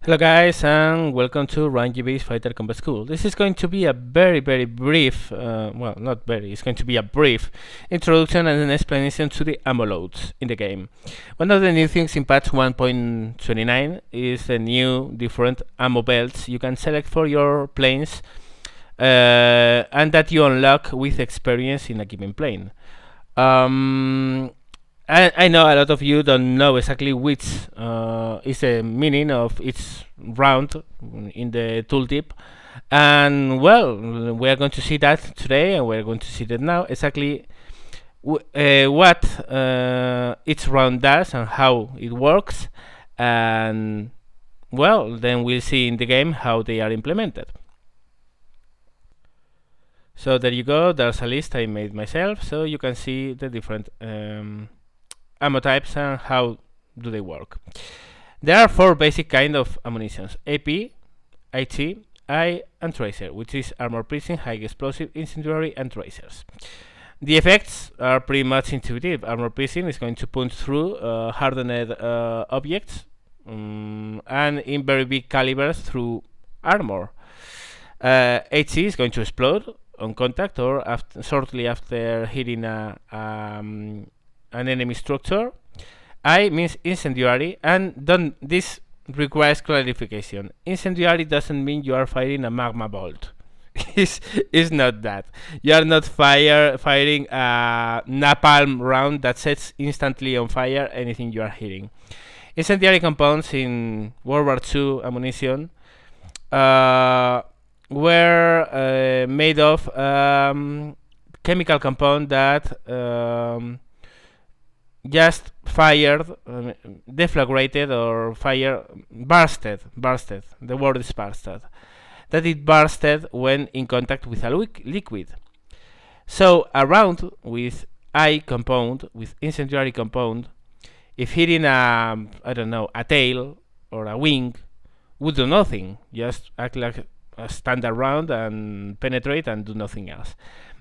Hello guys and welcome to RunGB's Fighter Combat School. This is going to be a very brief, well not very, it's going to be a brief introduction and an explanation to the ammo loads in the game. One of the new things in patch 1.29 is the new different ammo belts you can select for your planes and that you unlock with experience in a given plane. I know a lot of you don't know exactly which is the meaning of each round in the tooltip, and well, we are going to see that today, and we're going to see that now exactly what each round does and how it works, and well, then we'll see in the game how they are implemented. So there you go, there's a list I made myself, so you can see the different ammo types and how do they work. There are four basic kind of ammunitions: AP, IT, I, and Tracer, which is armor piercing, high explosive, incendiary, and tracers. The effects are pretty much intuitive. Armor piercing is going to punch through hardened objects and in very big calibers through armor. HE is going to explode on contact or shortly after hitting an enemy structure. I means incendiary, and this requires clarification. Incendiary doesn't mean you are firing a magma bolt. It's not that. You are not firing a napalm round that sets instantly on fire anything you are hitting. Incendiary compounds in World War II ammunition were made of chemical compound that just fired, deflagrated or bursted. The word is bursted. That it bursted when in contact with a liquid. So a round with I compound, with incendiary compound, if hitting I don't know, a tail or a wing, would do nothing. Just act like a standard round and penetrate and do nothing else.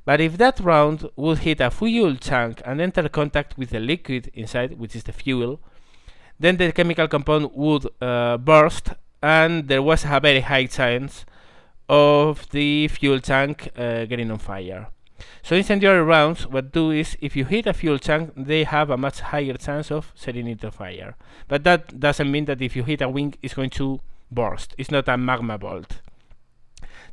But if that round would hit a fuel tank and enter contact with the liquid inside, which is the fuel, then the chemical compound would burst, and there was a very high chance of the fuel tank getting on fire. So incendiary rounds, what do is, if you hit a fuel tank, they have a much higher chance of setting it on fire. But that doesn't mean that if you hit a wing, it's going to burst. It's not a magma bolt.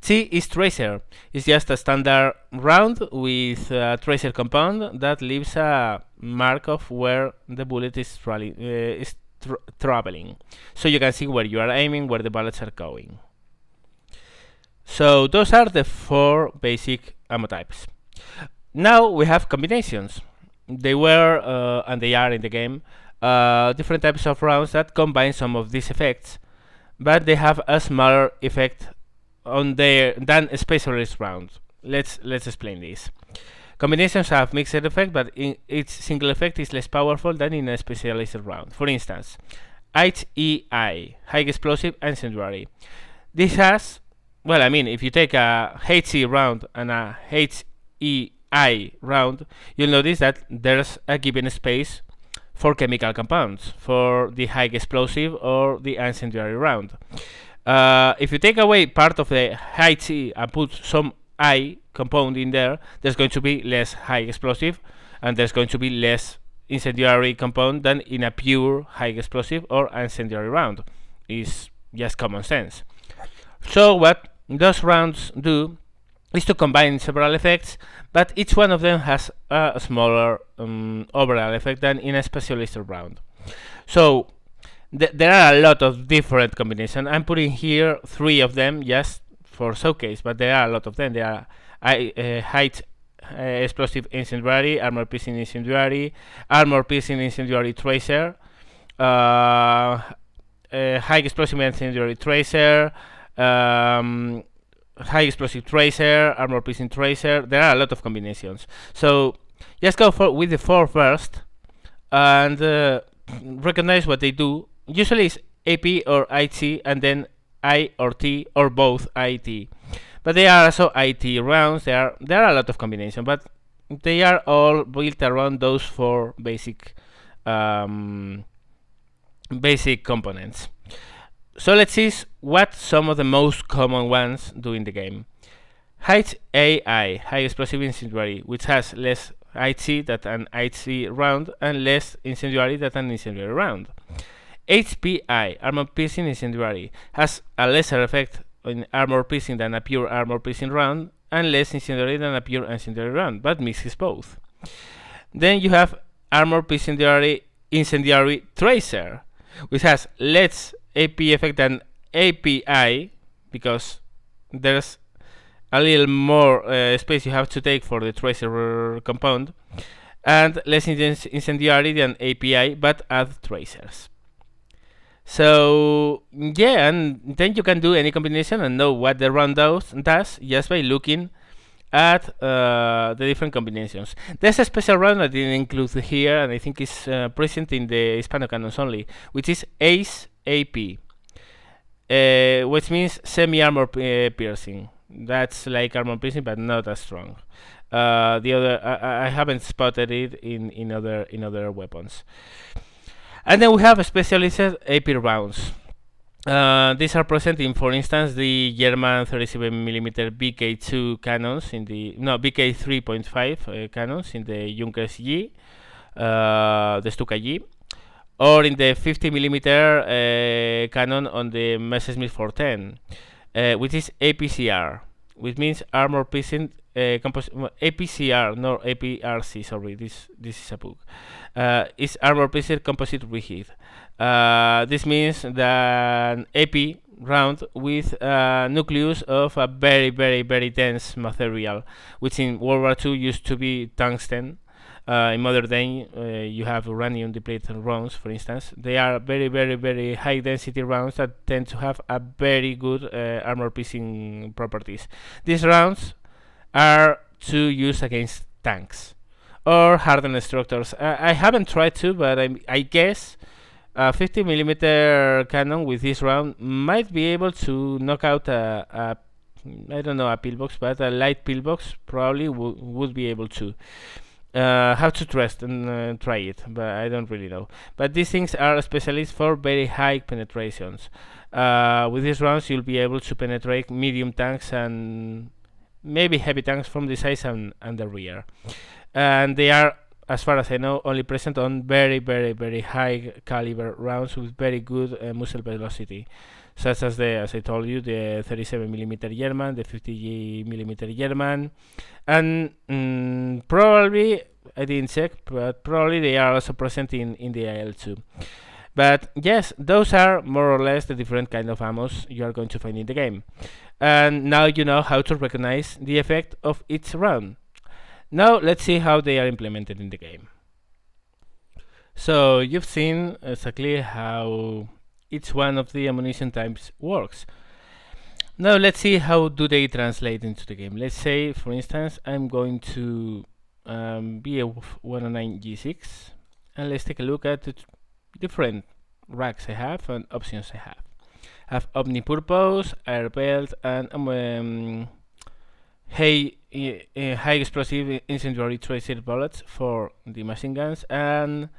T is tracer. It's just a standard round with a tracer compound that leaves a mark of where the bullet is traveling. So you can see where you are aiming, where the bullets are going. So those are the four basic ammo types. Now we have combinations. They were, and they are in the game, different types of rounds that combine some of these effects, but they have a smaller effect on their than a specialist round. Let's explain this. Combinations have mixed effect, but each single effect is less powerful than in a specialist round. For instance, HEI, high explosive incendiary. This has, well, I mean, if you take a HE round and a HEI round, you'll notice that there's a given space for chemical compounds for the high explosive or the incendiary round. If you take away part of the high T and put some I compound in there, there's going to be less high explosive and there's going to be less incendiary compound than in a pure high explosive or incendiary round. It's just common sense. So what those rounds do is to combine several effects, but each one of them has a smaller overall effect than in a specialist round. So there are a lot of different combinations. I'm putting here 3 of them just for showcase, but there are a lot of them. There are height explosive incendiary, armor piercing incendiary, armor piercing incendiary tracer, high explosive incendiary tracer, high explosive tracer, armor piercing tracer. There are a lot of combinations. So just go with the 4 first and recognize what they do. Usually it's AP or IT and then I or T or both IT. But they are also IT rounds. There are a lot of combinations, but they are all built around those 4 basic components. So let's see what some of the most common ones do in the game. HAI, High Explosive Incendiary, which has less HC than an HC round and less incendiary than an incendiary round. HPI, Armor Piercing Incendiary, has a lesser effect on armor piercing than a pure armor piercing round and less incendiary than a pure incendiary round, but mixes both. Then you have Armor Piercing Incendiary Tracer, which has less AP effect than API because there's a little more space you have to take for the tracer compound, and less incendiary than API, but add tracers. So yeah, and then you can do any combination and know what the round does just by looking at the different combinations. There's a special round I didn't include here, and I think it's present in the Hispano canons only, which is Ace AP, which means semi-armor piercing. That's like armor piercing, but not as strong. The other, I haven't spotted it in other weapons. And then we have specialist AP rounds. These are present in, for instance, the German 37mm BK2 cannons in the BK 3.5 cannons in the Junkers G, the Stuka G, or in the 50mm cannon on the Messerschmitt 410, which is APCR, which means armor piercing APCR, not APRC. Sorry, this is a book. Is armor piercing composite reheat. This means that an AP round with a nucleus of a very, very, very dense material, which in World War II used to be tungsten. In modern day, you have uranium depleted rounds, for instance. They are very, very, very high density rounds that tend to have a very good armor piercing properties. These rounds are to use against tanks or hardened structures. I haven't tried to, but I guess a 50mm cannon with this round might be able to knock out I don't know, a pillbox, but a light pillbox probably would be able to. Have to trust and try it, but I don't really know. But these things are specialists for very high penetrations. With these rounds, you'll be able to penetrate medium tanks and maybe heavy tanks from the sides and the rear. And they are, as far as I know, only present on very, very, very high caliber rounds with very good muzzle velocity, such as as I told you, the 37mm German, the 50mm German, and probably, I didn't check, but probably they are also present in the IL-2. But yes, those are more or less the different kind of ammos you are going to find in the game. And now you know how to recognize the effect of each round. Now let's see how they are implemented in the game. So you've seen exactly how each one of the ammunition types works. Now let's see how do they translate into the game. Let's say, for instance, I'm going to be a 109 G6, and let's take a look at the different racks I have and options I have. I have omnipurpose, air belt, and high explosive incendiary tracer bullets for the machine guns, and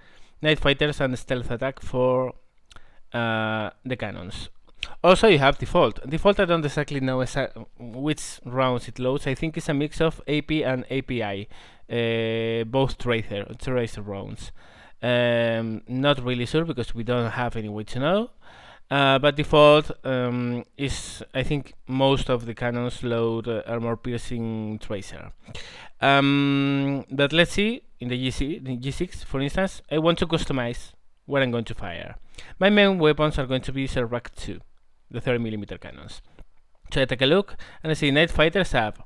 night fighters and stealth attack for the cannons. Also, you have default. Default, I don't exactly know which rounds it loads. I think it's a mix of AP and API, both tracer rounds. Not really sure because we don't have any way to know. But default is, I think, most of the cannons load armor piercing tracer. But let's see, in the G6, for instance, I want to customize where I'm going to fire. My main weapons are going to be Rack 2, the 30mm cannons. So I take a look, and I see night fighters have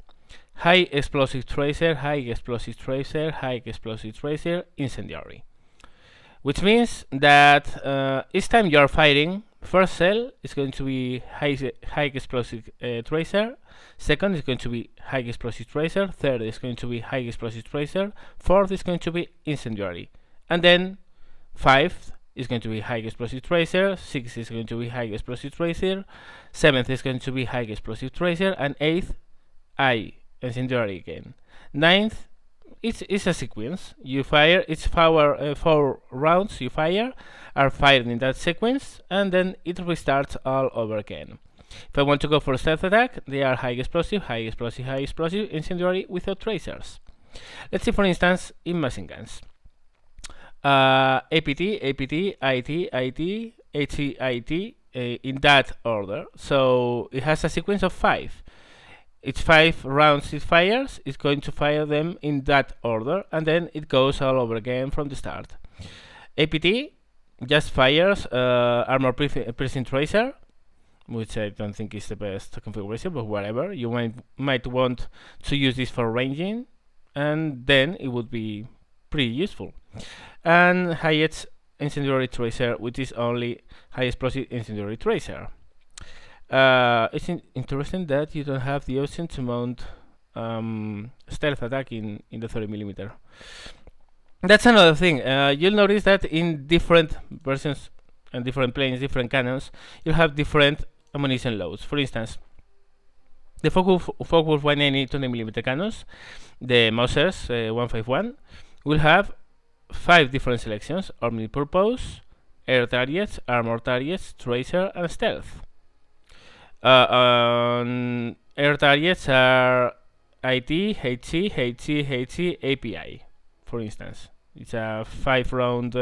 high explosive tracer, high explosive tracer, high explosive tracer, incendiary. Which means that each time you are firing, first cell is going to be high explosive tracer, second is going to be high explosive tracer, third is going to be high explosive tracer, fourth is going to be incendiary, and then fifth is going to be high explosive tracer, sixth is going to be high explosive tracer, seventh is going to be high explosive tracer, and eighth, incendiary again. Ninth, it's a sequence. You fire. It's 4 rounds you fire are fired in that sequence, and then it restarts all over again. If I want to go for a stealth attack, they are high explosive, high explosive, high explosive, incendiary without tracers. Let's see, for instance, in machine guns. APT, APT, IT, IT, HE, IT, in that order. So it has a sequence of 5. It's 5 rounds it fires, it's going to fire them in that order, and then it goes all over again from the start. APT just fires armor piercing tracer, which I don't think is the best configuration, but whatever. You might want to use this for ranging, and then it would be pretty useful. And highest incendiary tracer, which is only high explosive incendiary tracer. It's interesting that you don't have the option to mount stealth attack in the 30mm. That's another thing. You'll notice that in different versions and different planes, different cannons, you'll have different ammunition loads. For instance, the Focus 190 20mm cannons, the Mausers 151, will have 5 different selections: omnipurpose, air targets, armor targets, tracer, and stealth. Air targets are IT, HC, HC, HC, API, for instance. It's a 5-round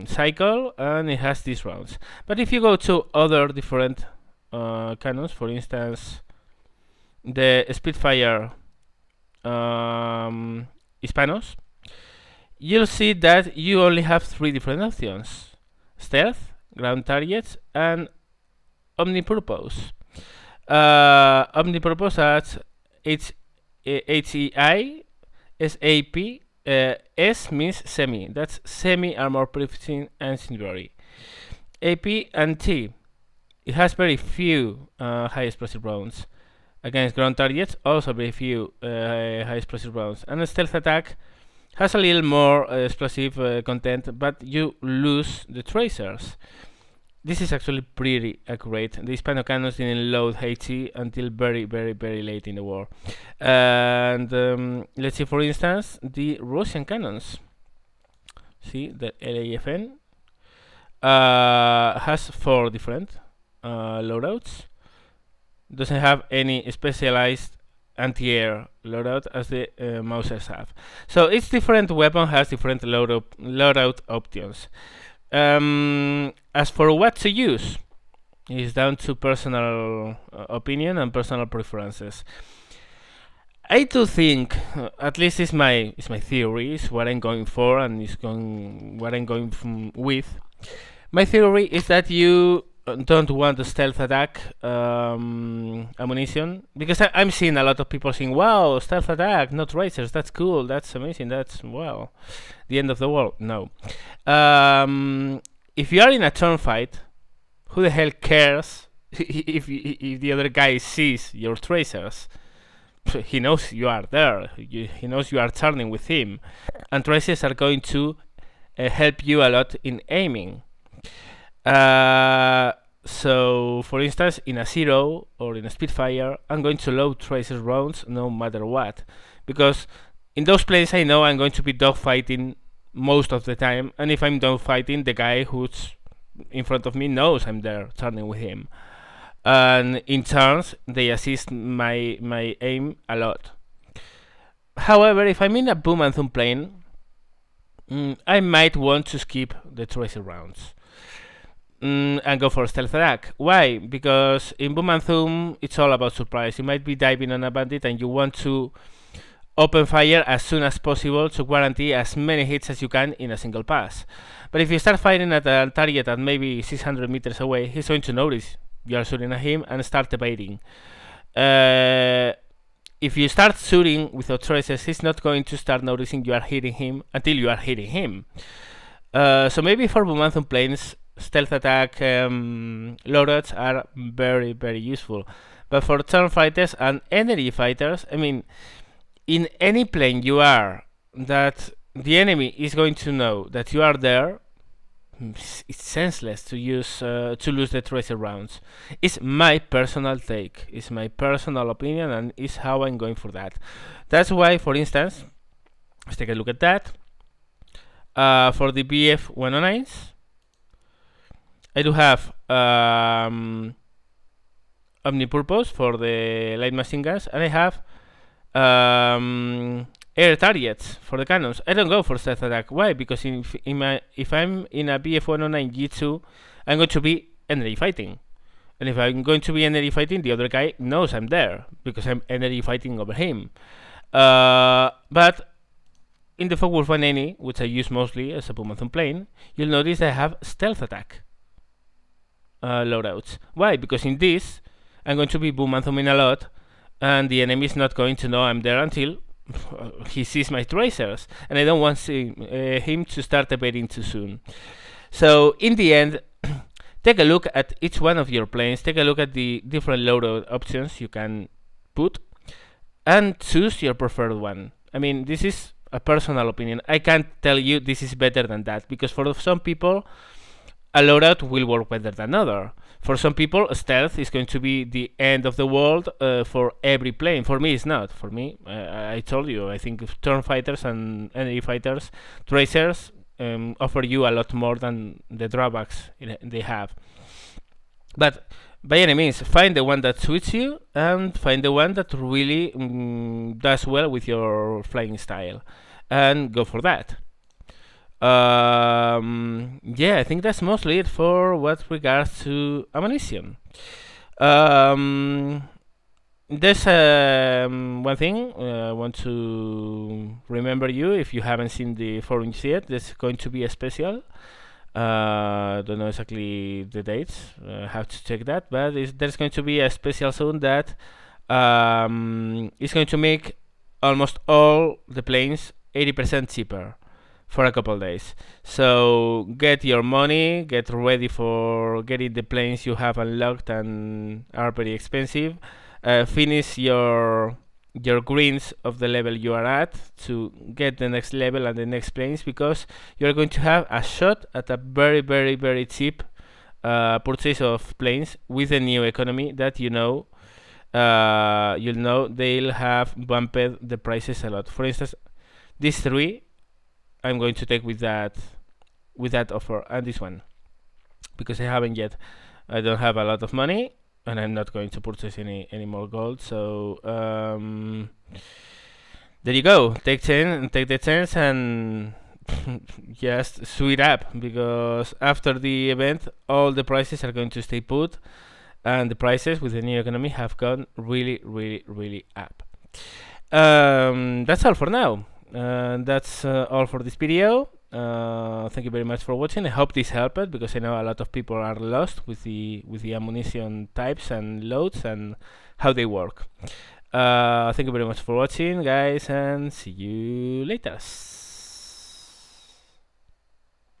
cycle, and it has these rounds. But if you go to other different cannons, for instance, the Spitfire Hispanos, you'll see that you only have 3 different options: stealth, ground targets, and omnipurpose. Omnipurpose has HEI, SAP, S means semi, that's semi armor piercing and incendiary. AP and T, it has very few high explosive rounds. Against ground targets, also very few high explosive rounds. And a stealth attack has a little more explosive content, but you lose the tracers. This is actually pretty accurate. The Hispano cannons didn't load HE until very, very, very late in the war. And let's see, for instance, the Russian cannons. See, the LAFN has 4 different loadouts. Doesn't have any specialized anti-air loadout as the Mausers have. So each different weapon has different loadout options. As for what to use, it's down to personal opinion and personal preferences. I do think, at least it's my theory, is what I'm going for, and what I'm going with. My theory is that you don't want the stealth attack ammunition, because I'm seeing a lot of people saying, "Wow, stealth attack, not tracers. That's cool. That's amazing. That's the end of the world." No. If you are in a turn fight, who the hell cares if the other guy sees your tracers? He knows you are there. He knows you are turning with him, and tracers are going to help you a lot in aiming. So, for instance, in a Zero or in a Spitfire, I'm going to load tracer rounds no matter what, because in those places I know I'm going to be dogfighting most of the time, and if I'm dogfighting, the guy who's in front of me knows I'm there turning with him, and in turns they assist my aim a lot. However, if I'm in a boom and thumb plane, I might want to skip the tracer rounds and go for a stealth attack. Why? Because in boom and thumb it's all about surprise. You might be diving on a bandit and you want to open fire as soon as possible to guarantee as many hits as you can in a single pass. But if you start firing at a target at maybe 600 meters away, he's going to notice you are shooting at him and start evading. If you start shooting without tracers, he's not going to start noticing you are hitting him until you are hitting him. So maybe for boom and thumb planes, stealth attack loadouts are very, very useful. But for turn fighters and energy fighters, I mean, in any plane you are that the enemy is going to know that you are there, it's senseless to use to lose the tracer rounds. It's my personal take, it's my personal opinion, and it's how I'm going for that. That's why, for instance, let's take a look at that. For the BF 109s, I do have omnipurpose for the light machine guns, and I have air targets for the cannons. I don't go for stealth attack. Why? Because if I'm in a BF 109 G2, I'm going to be energy fighting. And if I'm going to be energy fighting, the other guy knows I'm there because I'm energy fighting over him. But in the Focke-Wulf 180, which I use mostly as a Bumathum plane, you'll notice I have stealth attack loadouts. Why? Because in this, I'm going to be Bumathuming a lot, and the enemy is not going to know I'm there until he sees my tracers, and I don't want him to start evading too soon. So in the end, take a look at each one of your planes, take a look at the different loadout options you can put, and choose your preferred one. I mean, this is a personal opinion. I can't tell you this is better than that, because for some people, a loadout will work better than another. For some people, stealth is going to be the end of the world for every plane. For me, it's not. For me, I told you, I think turn fighters and energy fighters, tracers offer you a lot more than the drawbacks they have. But by any means, find the one that suits you and find the one that really does well with your flying style, and go for that. Yeah, I think that's mostly it for what regards to ammunition. There's one thing I want to remember you, if you haven't seen the forums yet. There's going to be a special. Don't know exactly the dates. Have to check that. But there's going to be a special soon that is going to make almost all the planes 80% cheaper for a couple days. So get your money, get ready for getting the planes you have unlocked and are very expensive. Finish your greens of the level you are at to get the next level and the next planes, because you're going to have a shot at a very, very, very cheap purchase of planes with the new economy that you'll know they'll have bumped the prices a lot. For instance, these three I'm going to take with that offer, and this one, because I haven't yet. I don't have a lot of money, and I'm not going to purchase any more gold. So there you go. Take the chance and just sweet up, because after the event, all the prices are going to stay put, and the prices with the new economy have gone really, really, really up. That's all for now. That's all for this video. Thank you very much for watching. I hope this helped, because I know a lot of people are lost with the ammunition types and loads and how they work. Thank you very much for watching, guys, and see you later.